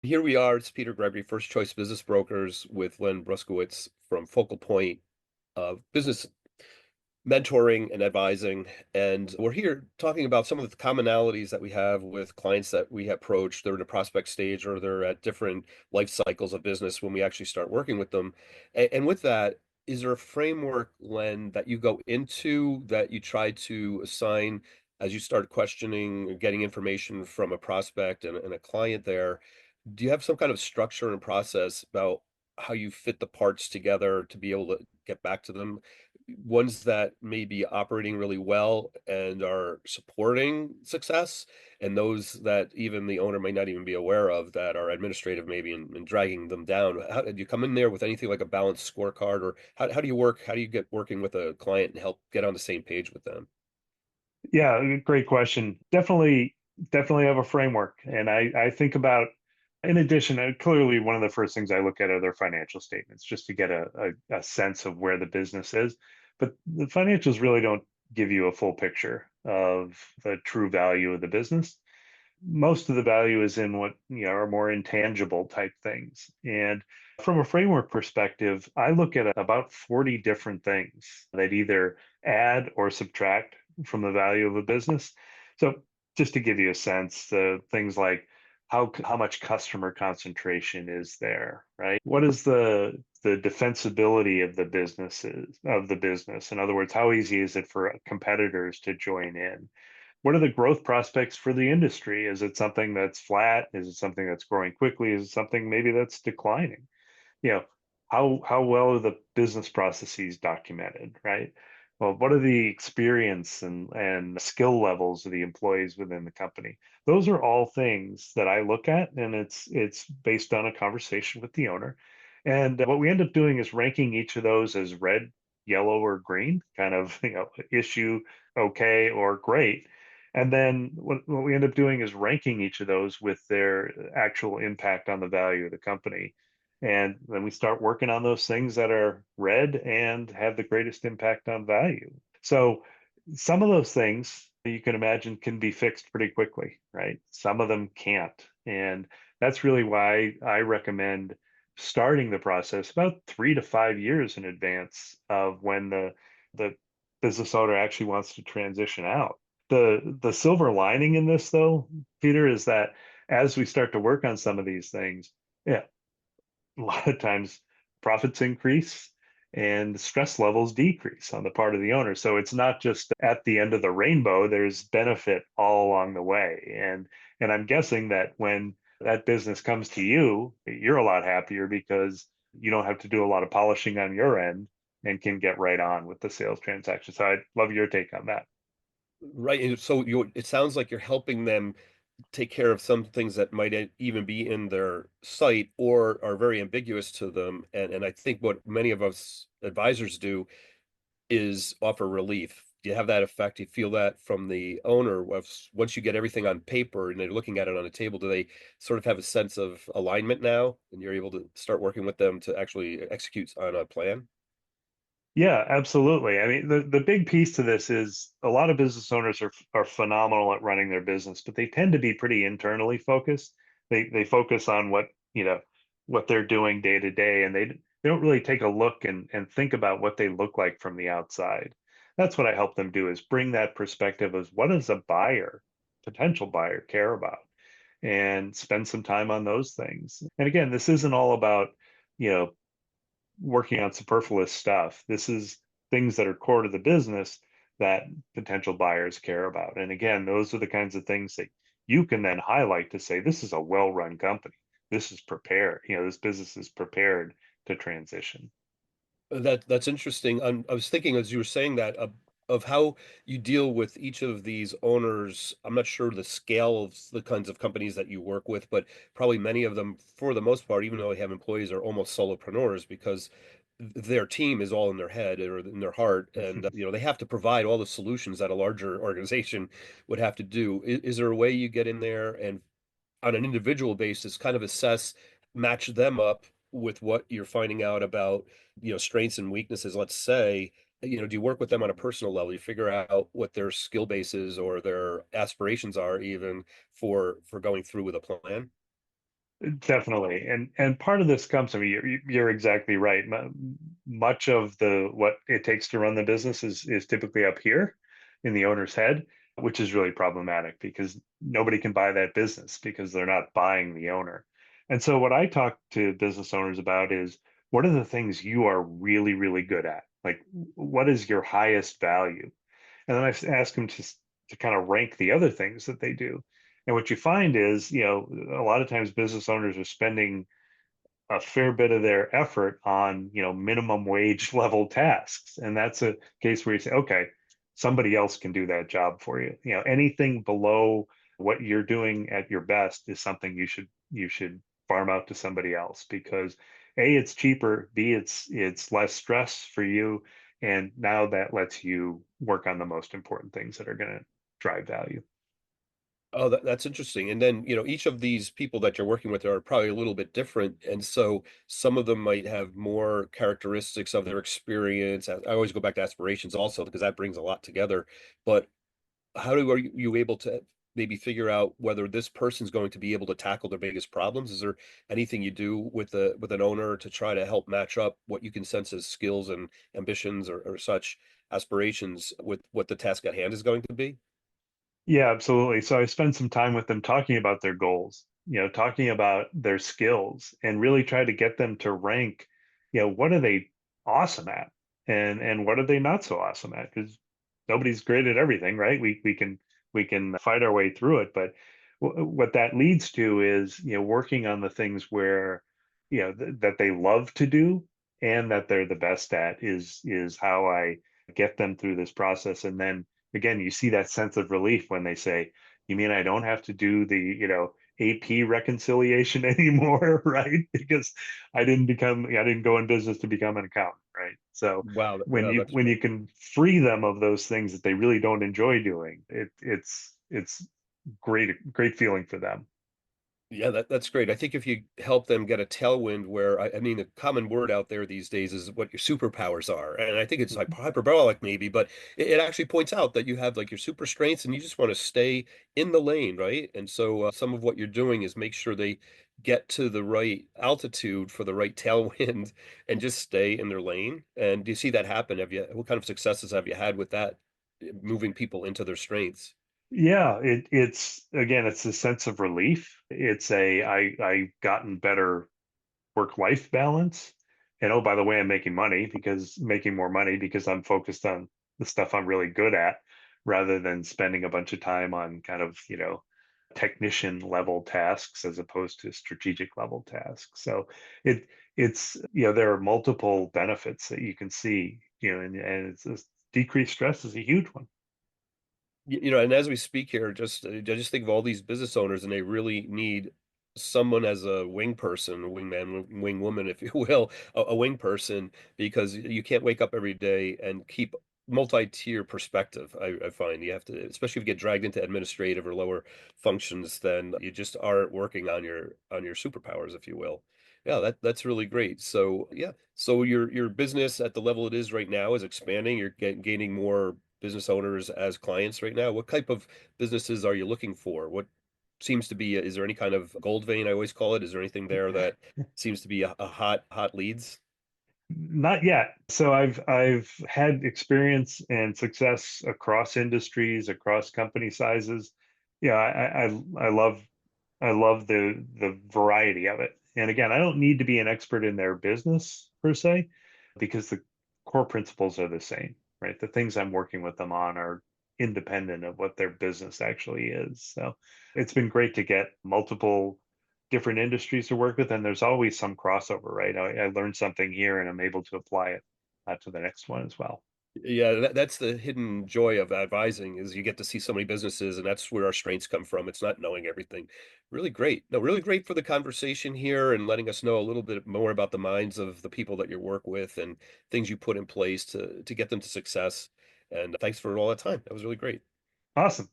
Here we are. It's Peter Gregory, First Choice Business Brokers with Len Bruskowitz from Focal Point of Business Mentoring and Advising. And we're here talking about some of the commonalities that we have with clients that we approach. They're in a prospect stage or they're at different life cycles of business when we actually start working with them. And with that, is there a framework, Len, that you go into that you try to assign as you start questioning or getting information from a prospect and a client there? Do you have some kind of structure and process about how you fit the parts together to be able to get back to them? Ones that may be operating really well and are supporting success, and those that even the owner may not even be aware of that are administrative maybe and dragging them down. How do you come in there with anything like a balanced scorecard, or how do you work? How do you get working with a client and help get on the same page with them? Yeah, great question. Definitely have a framework. And I think about, in addition, clearly one of the first things I look at are their financial statements just to get a sense of where the business is. But the financials really don't give you a full picture of the true value of the business. Most of the value is in what, are more intangible type things. And from a framework perspective, I look at about 40 different things that either add or subtract from the value of a business. So just to give you a sense, things like how much customer concentration is there, right? What is the defensibility of the business? In other words, how easy is it for competitors to join in? What are the growth prospects for the industry? Is it something that's flat? Is it something that's growing quickly? Is it something maybe that's declining? You know, how well are the business processes documented, right? Well, what are the experience and skill levels of the employees within the company? Those are all things that I look at, and it's based on a conversation with the owner. And what we end up doing is ranking each of those as red, yellow, or green, kind of, issue, okay, or great. And then what we end up doing is ranking each of those with their actual impact on the value of the company. And then we start working on those things that are red and have the greatest impact on value. So some of those things you can imagine can be fixed pretty quickly, right? Some of them can't. And that's really why I recommend starting the process about 3 to 5 years in advance of when the business owner actually wants to transition out. The silver lining in this, though, Peter, is that as we start to work on some of these things, yeah, a lot of times profits increase and stress levels decrease on the part of the owner. So it's not just at the end of the rainbow, there's benefit all along the way. And I'm guessing that when that business comes to you, you're a lot happier because you don't have to do a lot of polishing on your end and can get right on with the sales transaction. So I'd love your take on that. Right. And so it sounds like you're helping them take care of some things that might even be in their site or are very ambiguous to them. And I think what many of us advisors do is offer relief. Do you have that effect? Do you feel that from the owner? Once you get everything on paper and they're looking at it on a table, do they sort of have a sense of alignment now and you're able to start working with them to actually execute on a plan? Yeah, absolutely. I mean, the big piece to this is a lot of business owners are phenomenal at running their business, but they tend to be pretty internally focused. They focus on what they're doing day to day, and they don't really take a look and think about what they look like from the outside. That's what I help them do is bring that perspective as what does a potential buyer care about, and spend some time on those things. And again, this isn't all about, you know, working on superfluous stuff. This is things that are core to the business that potential buyers care about. And again, those are the kinds of things that you can then highlight to say, this is a well-run company. This is prepared. This business is prepared to transition. That's interesting. I was thinking as you were saying that of how you deal with each of these owners. I'm not sure the scale of the kinds of companies that you work with, but probably many of them, for the most part, even though they have employees, are almost solopreneurs because their team is all in their head or in their heart, and they have to provide all the solutions that a larger organization would have to do. Is there a way you get in there and on an individual basis, kind of assess, match them up with what you're finding out about, strengths and weaknesses, let's say, do you work with them on a personal level? You figure out what their skill bases or their aspirations are even for going through with a plan? Definitely. And part of this comes, I mean, you're exactly right. Much of the what it takes to run the business is typically up here in the owner's head, which is really problematic because nobody can buy that business because they're not buying the owner. And so what I talk to business owners about is what are the things you are really, really good at? Like what is your highest value? And then I ask them to kind of rank the other things that they do. And what you find is, a lot of times business owners are spending a fair bit of their effort on, minimum wage level tasks. And that's a case where you say, okay, somebody else can do that job for you. Anything below what you're doing at your best is something you should farm out to somebody else because A, it's cheaper, B, it's less stress for you. And now that lets you work on the most important things that are going to drive value. Oh, that's interesting. And then, each of these people that you're working with are probably a little bit different. And so some of them might have more characteristics of their experience. I always go back to aspirations also because that brings a lot together. But are you able to maybe figure out whether this person's going to be able to tackle their biggest problems? Is there anything you do with an owner to try to help match up what you can sense as skills and ambitions or such aspirations with what the task at hand is going to be? Yeah, absolutely. So I spend some time with them talking about their goals, talking about their skills and really try to get them to rank, what are they awesome at and what are they not so awesome at? Because nobody's great at everything, right? We can fight our way through it, but what that leads to is, working on the things where, that they love to do and that they're the best at is how I get them through this process. And then again, you see that sense of relief when they say, "You mean I don't have to do the, AP reconciliation anymore, right? Because I didn't go in business to become an accountant, right?" So Wow, when you that's when you can free them of those things that they really don't enjoy doing, it's great feeling for them. Yeah, that's great. I think if you help them get a tailwind where I mean the common word out there these days is what your superpowers are. And I think it's like hyperbolic maybe, but it actually points out that you have like your super strengths and you just want to stay in the lane, right? And so some of what you're doing is make sure they get to the right altitude for the right tailwind and just stay in their lane. And do you see that happen? What kind of successes have you had with that, moving people into their strengths? Yeah, it's again, it's a sense of relief. It's I gotten better work-life balance. And oh, by the way, I'm making more money because I'm focused on the stuff I'm really good at rather than spending a bunch of time on kind of, technician level tasks as opposed to strategic level tasks. So it it's there are multiple benefits that you can see, and it's this decreased stress is a huge one. And as we speak here, I just think of all these business owners, and they really need someone as a wing person, a wingman, wing woman, if you will, a wing person, because you can't wake up every day and keep multi-tier perspective. I find you have to, especially if you get dragged into administrative or lower functions, then you just aren't working on your superpowers, if you will. Yeah, that's really great. So yeah, so your business at the level it is right now is expanding. You're gaining more business owners as clients right now. What type of businesses are you looking for? What seems to be, is there any kind of gold vein, I always call it? Is there anything there that seems to be a hot leads? Not yet. So I've had experience and success across industries, across company sizes. Yeah, I love the variety of it. And again, I don't need to be an expert in their business per se, because the core principles are the same, right? The things I'm working with them on are independent of what their business actually is. So it's been great to get multiple different industries to work with, and there's always some crossover, right? I learned something here and I'm able to apply it to the next one as well. Yeah, that's the hidden joy of advising is you get to see so many businesses, and that's where our strengths come from. It's not knowing everything. Really great. No, really great for the conversation here and letting us know a little bit more about the minds of the people that you work with and things you put in place to get them to success. And thanks for all that time. That was really great. Awesome.